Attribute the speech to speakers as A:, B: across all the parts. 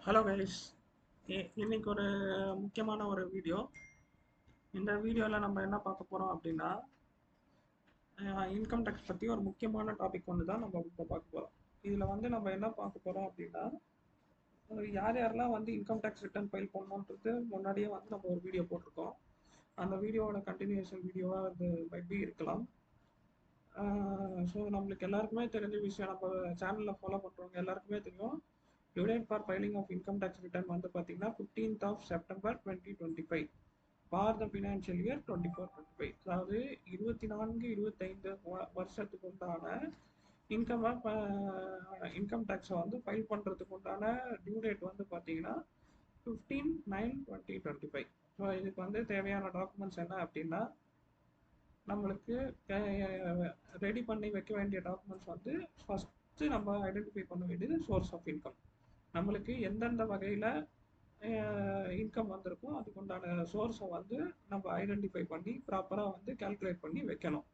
A: Hello guys, இன்னைக்கு ஒரு முக்கியமான ஒரு வீடியோ. இந்த வீடியோவில் நம்ம என்ன பார்க்க போகிறோம் அப்படின்னா, இன்கம் டேக்ஸ் பற்றி ஒரு முக்கியமான டாபிக் ஒன்று தான் நம்ம இப்போ பார்க்க போகிறோம். இதில் வந்து நம்ம என்ன பார்க்க போகிறோம் அப்படின்னா, யார் யாரெல்லாம் வந்து இன்கம் டேக்ஸ் ரிட்டர்ன் ஃபைல் பண்ணணுன்றது முன்னாடியே வந்து நம்ம ஒரு வீடியோ போட்டிருக்கோம். அந்த வீடியோவோட கண்டினியூஷன் வீடியோவாக அது மைபி இருக்கலாம். ஸோ நம்மளுக்கு எல்லாருக்குமே தெரிஞ்ச விஷயம், நம்ம சேனலில் ஃபாலோ பண்ணுறவங்க எல்லாருக்குமே தெரியும். Due date for filing of income tax return வந்து பார்த்தீங்கன்னா 15th of September 2025 for the financial year 24-25. அதாவது 24-25 வருஷத்துக்கு உண்டான இன்கம் டேக்ஸை வந்து ஃபைல் பண்ணுறதுக்கு உண்டான டியூ டேட் வந்து பார்த்தீங்கன்னா 15/9/2025. ஸோ இதுக்கு வந்து தேவையான டாக்குமெண்ட்ஸ் என்ன அப்படின்னா, நம்மளுக்கு ரெடி பண்ணி வைக்க வேண்டிய டாக்குமெண்ட்ஸ் வந்து ஃபஸ்ட்டு நம்ம ஐடென்டிஃபை பண்ண வேண்டியது சோர்ஸ் ஆஃப் இன்கம். நம்மளுக்கு எந்தெந்த வகையில் இன்கம் வந்திருக்கோ அதுக்கு உண்டான சோர்ஸை வந்து நம்ம ஐடென்டிஃபை பண்ணி ப்ராப்பராக வந்து கால்குலேட் பண்ணி வைக்கணும்.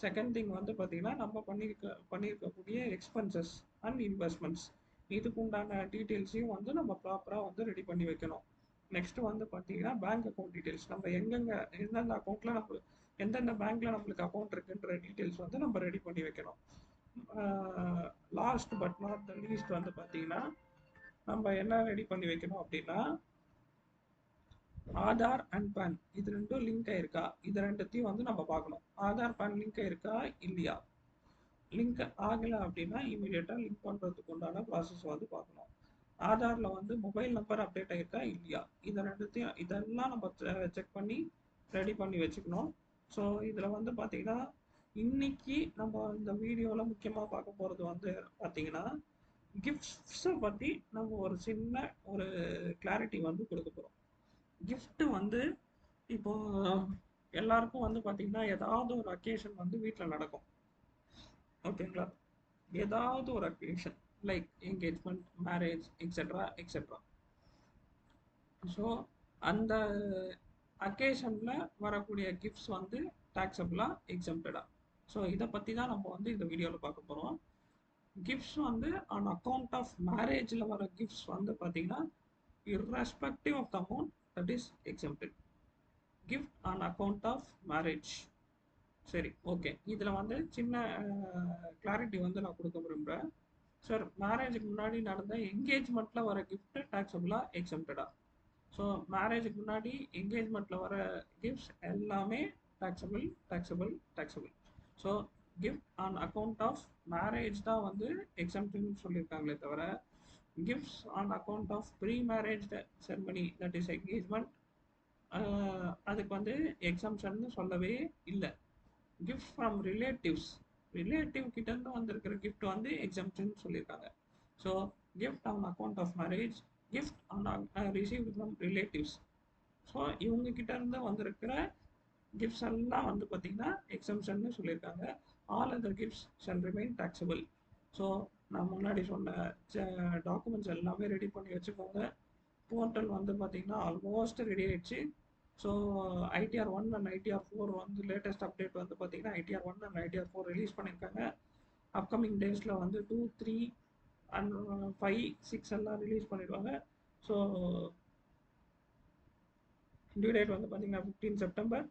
A: செகண்ட் திங் வந்து பார்த்திங்கன்னா, நம்ம பண்ணியிருக்கக்கூடிய எக்ஸ்பென்சஸ் அண்ட் இன்வெஸ்ட்மெண்ட்ஸ் இதுக்கு உண்டான டீட்டெயில்ஸையும் வந்து நம்ம ப்ராப்பராக வந்து ரெடி பண்ணி வைக்கணும். நெக்ஸ்ட்டு வந்து பார்த்திங்கன்னா, பேங்க் அக்கௌண்ட் டீட்டெயில்ஸ், நம்ம எந்தெந்த அக்கௌண்ட்டில் நம்ம எந்தெந்த பேங்க்கில் நம்மளுக்கு அக்கௌண்ட் இருக்குன்ற டீட்டெயில்ஸ் வந்து நம்ம ரெடி பண்ணி வைக்கணும். Last but not the least வந்து பார்த்திங்கன்னா, நம்ம என்ன ரெடி பண்ணி வைக்கணும் அப்படின்னா, ஆதார் அண்ட் பேன் இது ரெண்டும் லிங்க் ஆயிருக்கா, இது ரெண்டுத்தையும் வந்து நம்ம பார்க்கணும். ஆதார் பேன் லிங்க் ஆயிருக்கா இல்லையா, லிங்க் ஆகலை அப்படின்னா இமீடியட்டாக லிங்க் பண்ணுறதுக்கு உண்டான ப்ராசஸ் வந்து பார்க்கணும். ஆதாரில் வந்து மொபைல் நம்பர் அப்டேட் ஆயிருக்கா இல்லையா, இதெல்லாம் நம்ம செக் பண்ணி ரெடி பண்ணி வச்சுக்கணும். ஸோ இதில் வந்து பார்த்தீங்கன்னா, இன்னைக்கு நம்ம இந்த வீடியோவில் முக்கியமாக பார்க்க போகிறது வந்து பார்த்தீங்கன்னா, கிஃப்ட்ஸை பற்றி நம்ம ஒரு சின்ன ஒரு கிளாரிட்டி வந்து கொடுக்க போகிறோம். கிஃப்ட் வந்து இப்போ எல்லாருக்கும் வந்து பார்த்தீங்கன்னா, ஏதாவது ஒரு அக்கேஷன் வந்து வீட்டில் நடக்கும், ஓகேங்களா? ஏதாவது ஒரு occasion like engagement, marriage, etcetera etcetera. So அந்த அக்கேஷனில் வரக்கூடிய கிஃப்ட்ஸ் வந்து டாக்ஸபிளாக எக்ஸம்ப்டடா. ஸோ இதை பற்றி தான் நம்ம வந்து இந்த வீடியோவில் பார்க்க போகிறோம். கிஃப்ட்ஸ் வந்து ஆன் அக்கௌண்ட் ஆஃப் மேரேஜில் வர கிஃப்ட்ஸ் வந்து பார்த்தீங்கன்னா, irrespective of the amount that is exempted. gift on account of marriage. சரி, ஓகே. இதில் வந்து சின்ன கிளாரிட்டி வந்து நான் கொடுக்க விரும்புகிறேன். சார், மேரேஜுக்கு முன்னாடி நடந்த என்கேஜ்மெண்ட்டில் வர கிஃப்ட் டாக்ஸபிளாக எக்ஸம்ப்டடா? ஸோ மேரேஜுக்கு முன்னாடி என்கேஜ்மெண்ட்டில் வர கிஃப்ட்ஸ் எல்லாமே taxable taxable taxable. So gift on account of marriage தான் வந்து எக்ஸம்ப்ஷன் சொல்லியிருக்காங்களே தவிர, gifts on account of pre-marriage ceremony, that is engagement, அதுக்கு வந்து எக்ஸம்ஷன் சொல்லவே இல்லை. கிஃப்ட் ஃப்ரம் ரிலேட்டிவ் கிட்டேருந்து வந்திருக்கிற கிஃப்ட் வந்து எக்ஸம்ஷன் சொல்லியிருக்காங்க. So gift on account of marriage, gift on received from relatives, so இவங்க கிட்டேருந்து வந்திருக்கிற கிஃப்ட்ஸ் எல்லாம் வந்து பார்த்திங்கன்னா எக்ஸம்ஷன்னு சொல்லியிருக்காங்க. All other gifts shall remain taxable. So நான் முன்னாடி சொன்ன டாக்குமெண்ட்ஸ் எல்லாமே ரெடி பண்ணி வச்சுக்கோங்க. போர்ட்டல் வந்து பார்த்திங்கன்னா ஆல்மோஸ்ட் ரெடி ஆகிடுச்சு. ஸோ ஐடிஆர் 1 அண்ட் ஐடிஆர் 4 வந்து லேட்டஸ்ட் அப்டேட் வந்து பார்த்திங்கன்னா ஐடிஆர் 1 அண்ட் ஐடிஆர் 4 ரிலீஸ் பண்ணியிருக்காங்க. அப்கமிங் டேஸில் வந்து 2, 3 அண்ட் 5, 6 எல்லாம் ரிலீஸ் பண்ணிடுவாங்க. ஸோ டியூ டேட் வந்து பார்த்திங்கன்னா 15 செப்டம்பர்.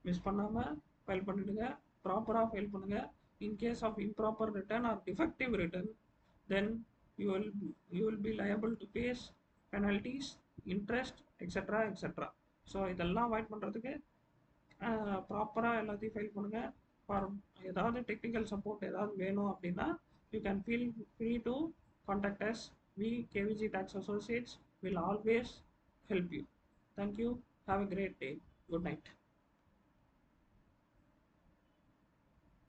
A: மிஸ் பண்ணாமல் ஃபைல் பண்ணிவிடுங்க, ப்ராப்பராக ஃபைல் பண்ணுங்கள். In case of improper return or defective return, then you will be liable to face penalties, interest, etc. etc. So இதெல்லாம் அவாய்ட் பண்ணுறதுக்கு ப்ராப்பராக எல்லாத்தையும் ஃபைல் பண்ணுங்கள். ஃபார் ஏதாவது டெக்னிக்கல் சப்போர்ட் ஏதாவது வேணும் அப்படின்னா, you can feel free to contact as. We KVG Tax Associates will always help you. Thank you. Have a great day. Good night.